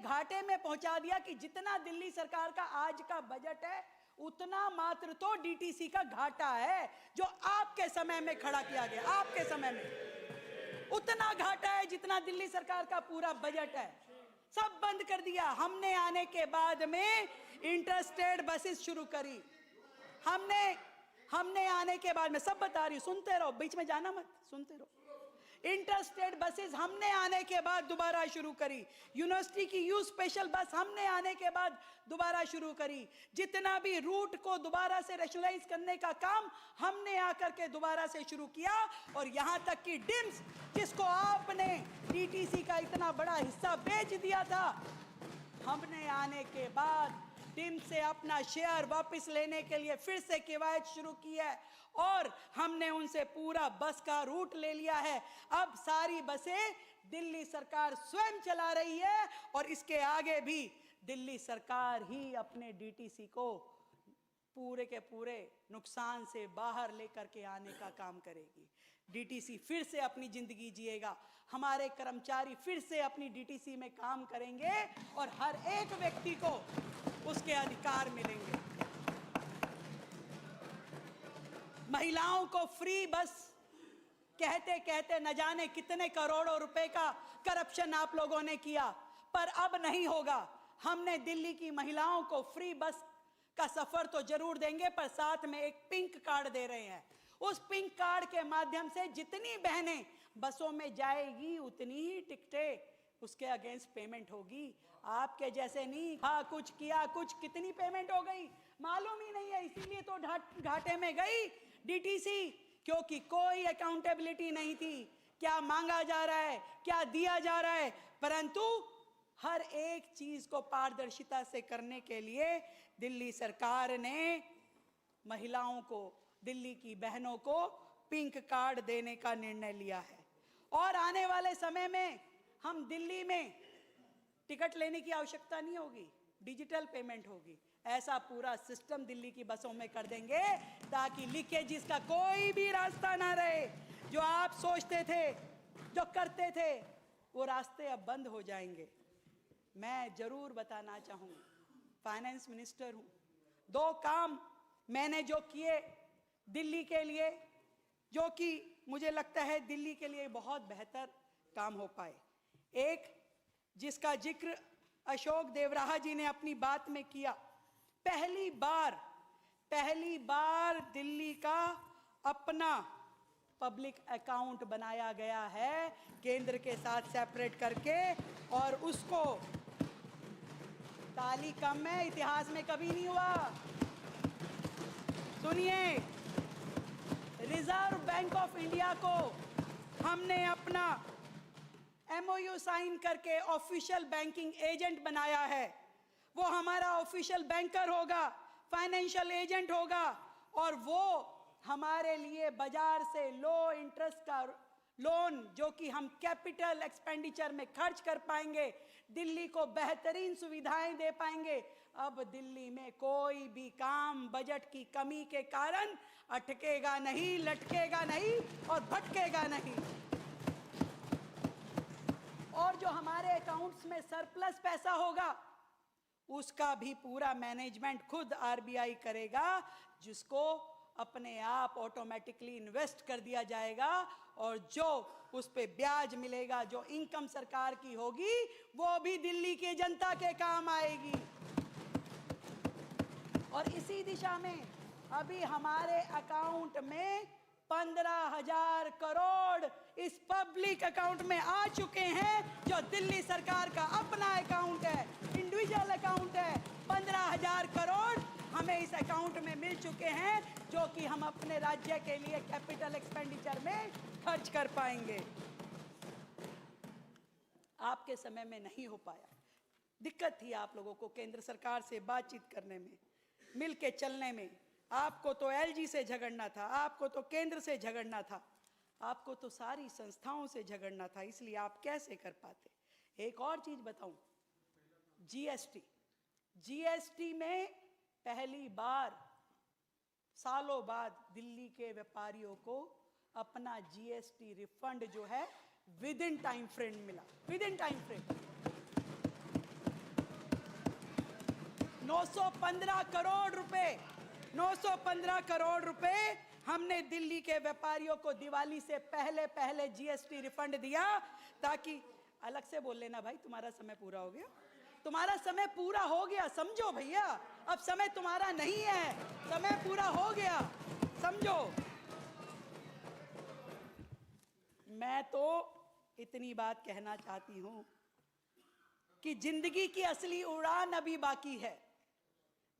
घाटे में पहुंचा दिया कि जितना दिल्ली सरकार का आज का बजट है उतना मात्र तो डीटीसी का घाटा है जो आपके समय में खड़ा किया गया। आपके समय में उतना घाटा है जितना दिल्ली सरकार का पूरा बजट है। सब बंद कर दिया। हमने आने के बाद में इंटरस्टेट बसेस शुरू करी। हमने आने के बाद में सब बता रही हूं, सुनते रहो, बीच में जाना मत, सुनते रहो। इंटरस्टेट बसेस हमने आने के बाद दोबारा शुरू करी। यूनिवर्सिटी की यू स्पेशल बस हमने आने के बाद दोबारा शुरू करी। जितना भी रूट को दोबारा से रैशनलाइज करने का काम हमने आकर के दोबारा से शुरू किया। और यहां तक कि डिम्स, जिसको आपने डीटीसी का इतना बड़ा हिस्सा बेच दिया था, हमने आने के बाद डिम्स से अपना शेयर वापस लेने के लिए फिर से कवायद शुरू की है और हमने उनसे पूरा बस का रूट ले लिया है। अब सारी बसें दिल्ली सरकार स्वयं चला रही है और इसके आगे भी दिल्ली सरकार ही अपने डीटीसी को पूरे के पूरे नुकसान से बाहर लेकर के आने का काम करेगी। डीटीसी फिर से अपनी जिंदगी जिएगा। हमारे कर्मचारी फिर से अपनी डीटीसी में काम करेंगे और हर एक व्यक्ति को उसके अधिकार मिलेंगे। महिलाओं को फ्री बस कहते कहते न जाने कितने करोड़ों रुपए का करप्शन आप लोगों ने किया, पर अब नहीं होगा। हमने दिल्ली की महिलाओं को फ्री बस का सफर तो जरूर देंगे, पर साथ में एक पिंक कार्ड दे रहे हैं। उस पिंक कार्ड के माध्यम से जितनी बहनें बसों में जाएगी उतनी ही टिकटें उसके अगेंस्ट पेमेंट होगी। आपके जैसे नहीं, हाँ कुछ किया, कुछ कितनी पेमेंट हो गई मालूम ही नहीं है। इसीलिए तो घाटे में गई डीटीसी, क्योंकि कोई अकाउंटेबिलिटी नहीं थी। क्या मांगा जा रहा है, क्या दिया जा रहा है, परंतु हर एक चीज को पारदर्शिता से करने के लिए दिल्ली सरकार ने महिलाओं को, दिल्ली की बहनों को पिंक कार्ड देने का निर्णय लिया है। और आने वाले समय में हम दिल्ली में टिकट लेने की आवश्यकता नहीं होगी, डिजिटल पेमेंट होगी। ऐसा पूरा सिस्टम दिल्ली की बसों में कर देंगे ताकि लीकेजेस का कोई भी रास्ता ना रहे। जो आप सोचते थे, जो करते थे, वो रास्ते अब बंद हो जाएंगे। मैं जरूर बताना चाहूँगी, फाइनेंस मिनिस्टर हूँ, 2 काम मैंने जो किए दिल्ली के लिए, जो कि मुझे लगता है दिल्ली के लिए बहुत बेहतर काम हो पाए। एक जिसका जिक्र अशोक देवराहा जी ने अपनी बात में किया, पहली बार दिल्ली का अपना पब्लिक अकाउंट बनाया गया है केंद्र के साथ सेपरेट करके, और उसको, ताली कम है, इतिहास में कभी नहीं हुआ। सुनिए, रिजर्व बैंक ऑफ इंडिया को हमने अपना MOU साइन करके ऑफिशियल बैंकिंग एजेंट बनाया है। वो हमारा ऑफिशियल बैंकर होगा, फाइनेंशियल एजेंट होगा, और वो हमारे लिए बाजार से लो इंटरेस्ट का लोन, जो कि हम कैपिटल एक्सपेंडिचर में खर्च कर पाएंगे, दिल्ली को बेहतरीन सुविधाएं दे पाएंगे। अब दिल्ली में कोई भी काम बजट की कमी के कारण अटकेगा नहीं, लटकेगा नहीं और भटकेगा नहीं। और जो हमारे अकाउंट्स में सरप्लस पैसा होगा उसका भी पूरा मैनेजमेंट खुद RBI करेगा, जिसको अपने आप ऑटोमेटिकली इन्वेस्ट कर दिया जाएगा, और जो उस पे ब्याज मिलेगा, जो इनकम सरकार की होगी, वो भी दिल्ली की जनता के काम आएगी। और इसी दिशा में अभी हमारे अकाउंट में 15,000 करोड़ इस पब्लिक अकाउंट में आ चुके हैं, जो दिल्ली सरकार का अपना अकाउंट है, इंडिविजुअल अकाउंट है। 15,000 करोड़ हमें इस अकाउंट में मिल चुके हैं, जो कि हम अपने राज्य के लिए कैपिटल एक्सपेंडिचर में खर्च कर पाएंगे। आपके समय में नहीं हो पाया, दिक्कत थी आप लोगों को केंद्र सरकार से बातचीत करने में, मिल के चलने में। आपको तो LG से झगड़ना था, आपको तो केंद्र से झगड़ना था, आपको तो सारी संस्थाओं से झगड़ना था, इसलिए आप कैसे कर पाते। एक और चीज बताऊं, GST में पहली बार सालों बाद दिल्ली के व्यापारियों को अपना GST रिफंड जो है विद इन टाइम फ्रेम मिला, with in time frame. 915 crore रुपए, 915 करोड़ रुपए हमने दिल्ली के व्यापारियों को दिवाली से पहले पहले जीएसटी रिफंड दिया, ताकि अलग से बोल लेना भाई, तुम्हारा समय पूरा हो गया, तुम्हारा समय पूरा हो गया, समझो भैया, अब समय तुम्हारा नहीं है, समय पूरा हो गया, समझो। मैं तो इतनी बात कहना चाहती हूं कि जिंदगी की असली उड़ान अभी बाकी है,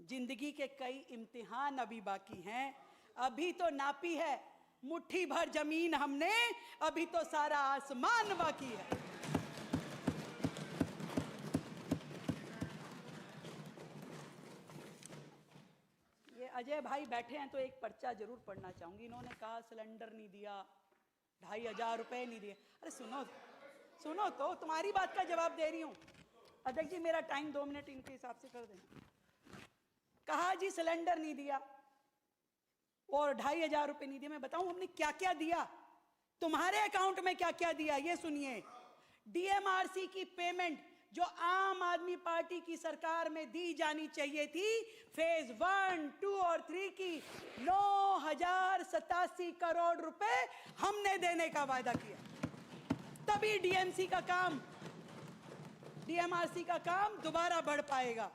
जिंदगी के कई इम्तिहान अभी बाकी हैं, अभी तो नापी है मुट्ठी भर जमीन हमने, अभी तो सारा आसमान बाकी है। ये अजय भाई बैठे हैं तो एक पर्चा जरूर पढ़ना चाहूंगी। इन्होंने कहा सिलेंडर नहीं दिया, 2,500 रुपए नहीं दिए। अरे सुनो सुनो तो, तुम्हारी बात का जवाब दे रही हूं। अध्यक्ष जी मेरा टाइम 2 मिनट इनके हिसाब से कर देना। कहा जी सिलेंडर नहीं दिया और 2,500 रुपए नहीं दिए। मैं बताऊं हमने क्या क्या दिया, तुम्हारे अकाउंट में क्या क्या दिया, ये सुनिए। डीएमआरसी की पेमेंट जो आम आदमी पार्टी की सरकार में दी जानी चाहिए थी, फेज 1, 2 और 3 की 9,087 करोड़ रुपए हमने देने का वादा किया। तभी डीएमआरसी का काम दोबारा बढ़ पाएगा।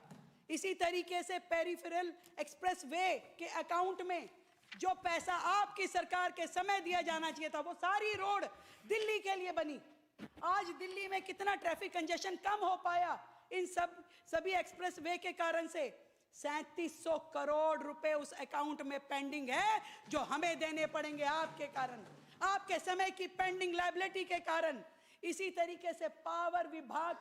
इसी तरीके से पेरिफेरल एक्सप्रेस वे के अकाउंट में जो पैसा आपकी सरकार के समय दिया जाना चाहिए था, वो सारी रोड दिल्ली के लिए बनी। आज दिल्ली में कितना ट्रैफिक कंजेशन कम हो पाया इन सभी एक्सप्रेस वे के कारण से। 3700 करोड़ रुपए उस अकाउंट में पेंडिंग है, जो हमें देने पड़ेंगे आपके कारण, आपके समय की पेंडिंग लायबिलिटी के कारण। इसी तरीके से पावर विभाग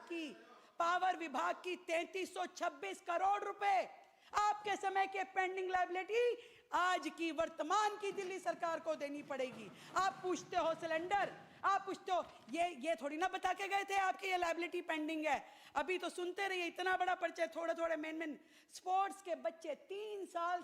की 3326 करोड़ रुपए आपके समय के पेंडिंग लायबिलिटी आज की वर्तमान की दिल्ली सरकार को देनी पड़ेगी। आप पूछते हो सिलेंडर, आप पूछते हो ये थोड़ी ना बता के गए थे आपकी ये लायबिलिटी पेंडिंग है। अभी तो सुनते रहिए, इतना बड़ा परिचय, थोड़े थोड़े मेन स्पोर्ट्स के बच्चे 3 साल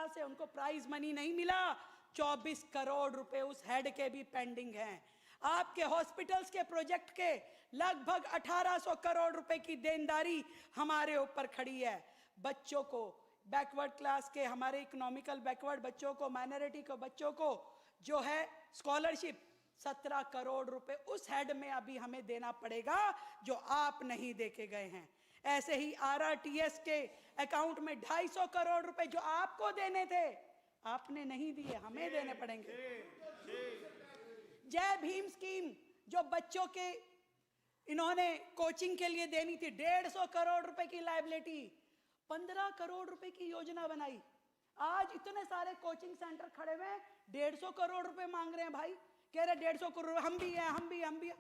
से उनको प्राइज मनी नहीं मिला, 24 करोड़ रुपए उस हेड के भी पेंडिंग हैं। आपके हॉस्पिटल्स के प्रोजेक्ट के लगभग 1800 करोड़ रुपए की देनदारी हमारे ऊपर खड़ी है। बच्चों को, बैकवर्ड क्लास के, हमारे इकोनॉमिकल बैकवर्ड बच्चों को, माइनॉरिटी के बच्चों को जो है स्कॉलरशिप 17 करोड़ रुपए उस हेड में अभी हमें देना पड़ेगा, जो आप नहीं देके गए हैं। ऐसे ही आरआरटीएस के अकाउंट में 250 करोड़ रुपए जो आपको देने थे, आपने नहीं दिए, हमें देने पड़ेंगे। जय भीम स्कीम जो बच्चों के इन्होंने कोचिंग के लिए देनी थी, 150 करोड़ रुपए की लायबिलिटी, 15 करोड़ रुपए की योजना बनाई। आज इतने सारे कोचिंग सेंटर खड़े हुए हैं, 150 करोड़ रुपए मांग रहे हैं भाई, कह रहे 150 करोड़ हम भी हैं,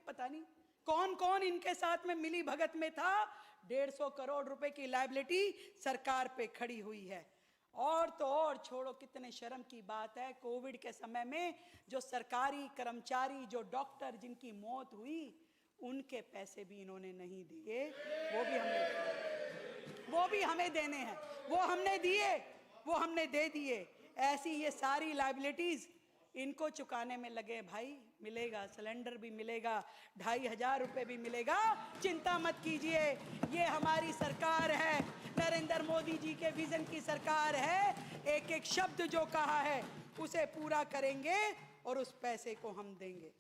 पता नहीं कौन कौन इनके साथ में मिली भगत में था। 150 करोड़ रुपए की लायबिलिटी सरकार पे खड़ी हुई है। और तो और छोड़ो, कितने शर्म की बात है, कोविड के समय में जो सरकारी कर्मचारी, जो डॉक्टर जिनकी मौत हुई, उनके पैसे भी इन्होंने नहीं दिए, वो भी हमें देने हैं, वो हमने दिए, वो हमने दे दिए। ऐसी ये सारी लायबिलिटीज इनको चुकाने में लगे भाई। मिलेगा, सिलेंडर भी मिलेगा, 2,500 रुपए भी मिलेगा, चिंता मत कीजिए। ये हमारी सरकार है, नरेंद्र मोदी जी के विजन की सरकार है। एक एक शब्द जो कहा है उसे पूरा करेंगे और उस पैसे को हम देंगे।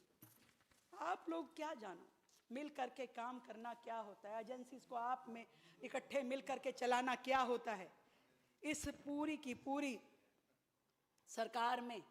आप लोग क्या जानो मिल करके काम करना क्या होता है, एजेंसीज को आप में इकट्ठे मिल करके चलाना क्या होता है। इस पूरी की पूरी सरकार में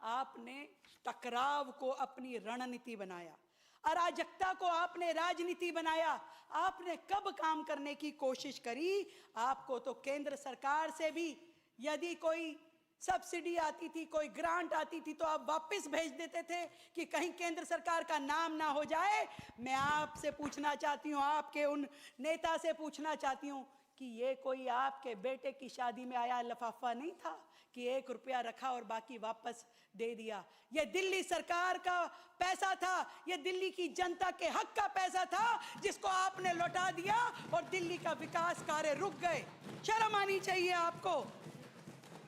आपने टकराव को अपनी रणनीति बनाया, अराजकता को आपने राजनीति बनाया। आपने कब काम करने की कोशिश करी? आपको तो केंद्र सरकार से भी यदि कोई सब्सिडी आती थी, कोई ग्रांट आती थी, तो आप वापस भेज देते थे कि कहीं केंद्र सरकार का नाम ना हो जाए। मैं आपसे पूछना चाहती हूँ, आपके उन नेता से पूछना चाहती हूँ कि ये कोई आपके बेटे की शादी में आया लिफाफा नहीं था कि 1 रुपया रखा और बाकी वापस दे दिया। ये दिल्ली सरकार का पैसा था, ये दिल्ली की जनता के हक का पैसा था, जिसको आपने लौटा दिया और दिल्ली का विकास कार्य रुक गए। शर्म आनी चाहिए आपको।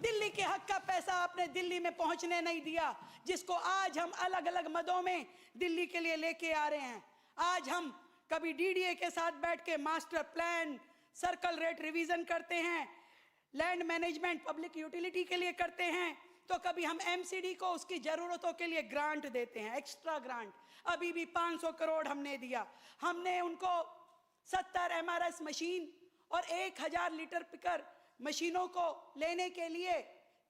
दिल्ली के हक का पैसा आपने दिल्ली में पहुंचने नहीं दिया, जिसको आज हम अलग अलग मदों में दिल्ली के लिए लेके आ रहे हैं। आज हम कभी डीडीए के साथ बैठ के master plan, circle rate revision करते हैं, लैंड मैनेजमेंट पब्लिक यूटिलिटी के लिए करते हैं, तो कभी हम एमसीडी को उसकी जरूरतों के लिए ग्रांट देते हैं, एक्स्ट्रा ग्रांट। अभी भी 500 करोड़ हमने दिया। हमने उनको 70 एमआरएस मशीन और 1000 लीटर पिकर मशीनों को लेने के लिए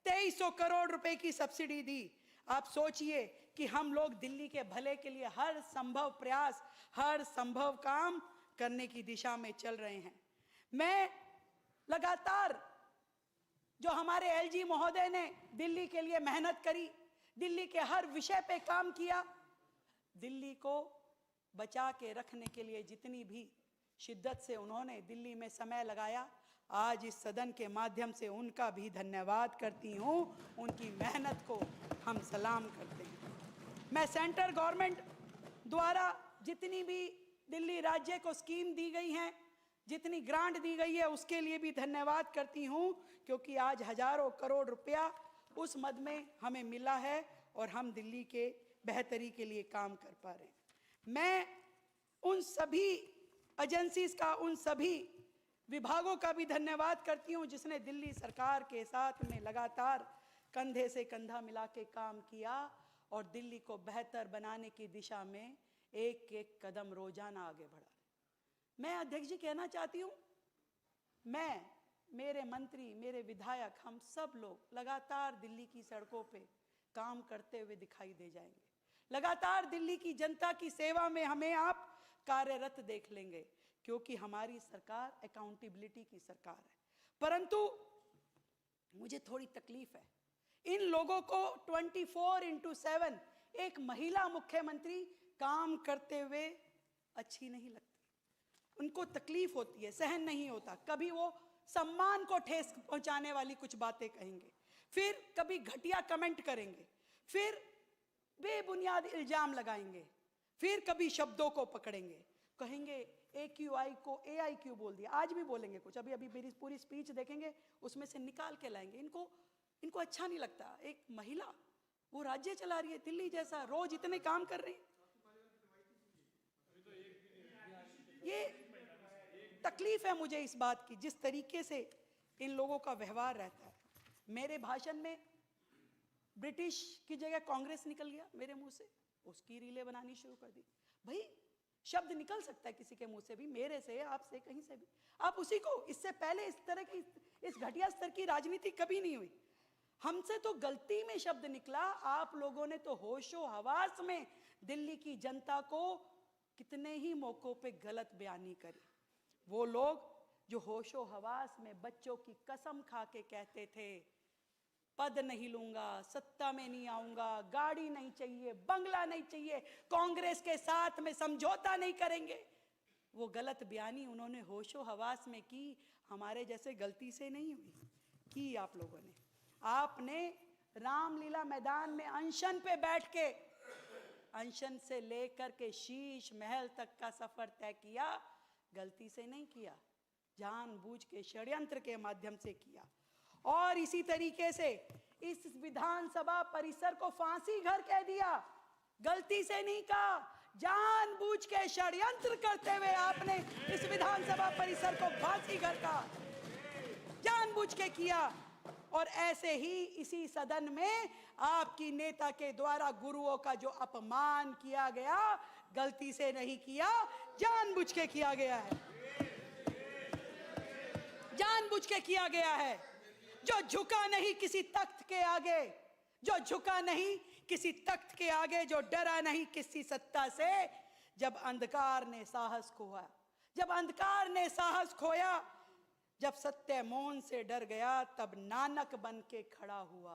2300 करोड़ रुपए की सब्सिडी दी। आप सोचिए कि हम लोग दिल्ली के भले के लिए हर संभव प्रयास, हर संभव काम करने की दिशा में चल रहे हैं। मैं लगातार जो हमारे एलजी महोदय ने दिल्ली के लिए मेहनत करी, दिल्ली के हर विषय पे काम किया, दिल्ली को बचा के रखने के लिए जितनी भी शिद्दत से उन्होंने दिल्ली में समय लगाया, आज इस सदन के माध्यम से उनका भी धन्यवाद करती हूँ। उनकी मेहनत को हम सलाम करते हैं। मैं सेंट्रल गवर्नमेंट द्वारा जितनी भी दिल्ली राज्य को स्कीम दी गई हैं, जितनी ग्रांट दी गई है, उसके लिए भी धन्यवाद करती हूँ, क्योंकि आज हजारों करोड़ रुपया उस मद में हमें मिला है और हम दिल्ली के बेहतरी के लिए काम कर पा रहे हैं। मैं उन सभी एजेंसीज का, उन सभी विभागों का भी धन्यवाद करती हूँ जिसने दिल्ली सरकार के साथ में लगातार कंधे से कंधा मिला के काम किया और दिल्ली को बेहतर बनाने की दिशा में एक एक कदम रोजाना आगे बढ़ा। मैं अध्यक्ष जी कहना चाहती हूँ, मैं, मेरे मंत्री, मेरे विधायक, हम सब लोग लगातार दिल्ली की सड़कों पे काम करते हुए दिखाई दे जाएंगे। लगातार दिल्ली की जनता की सेवा में हमें आप कार्यरत देख लेंगे, क्योंकि हमारी सरकार अकाउंटेबिलिटी की सरकार है। परंतु मुझे थोड़ी तकलीफ है, इन लोगों को 24/7 एक महिला मुख्यमंत्री काम करते हुए अच्छी नहीं लगती। उनको तकलीफ होती है, सहन नहीं होता। कभी वो सम्मान को ठेस पहुंचाने वाली कुछ बातें कहेंगे, फिर कभी घटिया कमेंट करेंगे, फिर बेबुनियाद इल्जाम लगाएंगे, फिर कभी शब्दों को पकड़ेंगे, कहेंगे AQI को AIQ बोल दिया। आज भी बोलेंगे कुछ, अभी मेरी पूरी स्पीच देखेंगे, उसमें से निकाल के लाएंगे। इनको अच्छा नहीं लगता। एक महिला वो राज्य चला रही है, दिल्ली जैसा, रोज इतने काम कर रही है। ये तकलीफ है मुझे इस बात की, जिस तरीके से इन लोगों का व्यवहार रहता है। मेरे भाषण में ब्रिटिश की जगह कांग्रेस निकल गया मेरे मुंह से, उसकी रीलें बनानी शुरू कर दी। भाई, शब्द निकल सकता है किसी के मुंह से भी, मेरे से, आपसे, कहीं से भी। आप उसी को, इससे पहले इस तरह की, इस घटिया स्तर की राजनीति कभी नहीं हुई। हमसे तो गलती में शब्द निकला, आप लोगों ने तो होशो हवास में दिल्ली की जनता को कितने ही मौकों पे गलत बयानी करी। वो लोग जो होशो हवास में बच्चों की कसम खा के कहते थे, पद नहीं लूंगा, सत्ता में नहीं आऊंगा, गाड़ी नहीं चाहिए, बंगला नहीं चाहिए, कांग्रेस के साथ में समझौता नहीं करेंगे, वो गलत बयानी उन्होंने होशो हवास में की। हमारे जैसे गलती से नहीं हुई, की आप लोगों ने। आपने रामलीला मैदान में अनशन पे बैठ के, अनशन से लेकर के शीश महल तक का सफर तय किया, गलती से नहीं किया, जानबूझ के षड्यंत्र के माध्यम से किया। और इसी तरीके से इस विधानसभा परिसर को फांसी घर कह दिया, गलती से नहीं कहा, जानबूझ के षड्यंत्र करते हुए आपने इस विधानसभा परिसर को फांसी घर कहा, जानबूझ के किया। और ऐसे ही इसी सदन में आपकी नेता के द्वारा गुरुओं का जो अपमान किया गया, गलती से नहीं किया, जानबूझ के किया गया है, जानबूझ के किया गया है। जो झुका नहीं किसी तख्त के आगे, जो झुका नहीं किसी तख्त के आगे, जो डरा नहीं किसी सत्ता से। जब अंधकार ने साहस खोया, जब अंधकार ने साहस खोया, जब सत्य मौन से डर गया, तब नानक बन के खड़ा हुआ,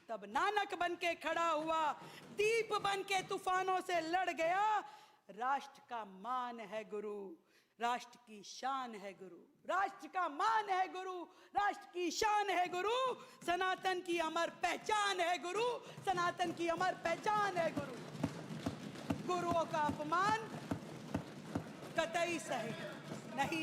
तब नानक बन के खड़ा हुआ, दीप बन के तूफानों से लड़ गया। राष्ट्र का मान है गुरु, राष्ट्र की शान है गुरु, राष्ट्र का मान है गुरु, राष्ट्र की शान है गुरु, सनातन की अमर पहचान है गुरु, सनातन की अमर पहचान है गुरु। गुरुओं का अपमान कतई सही नहीं।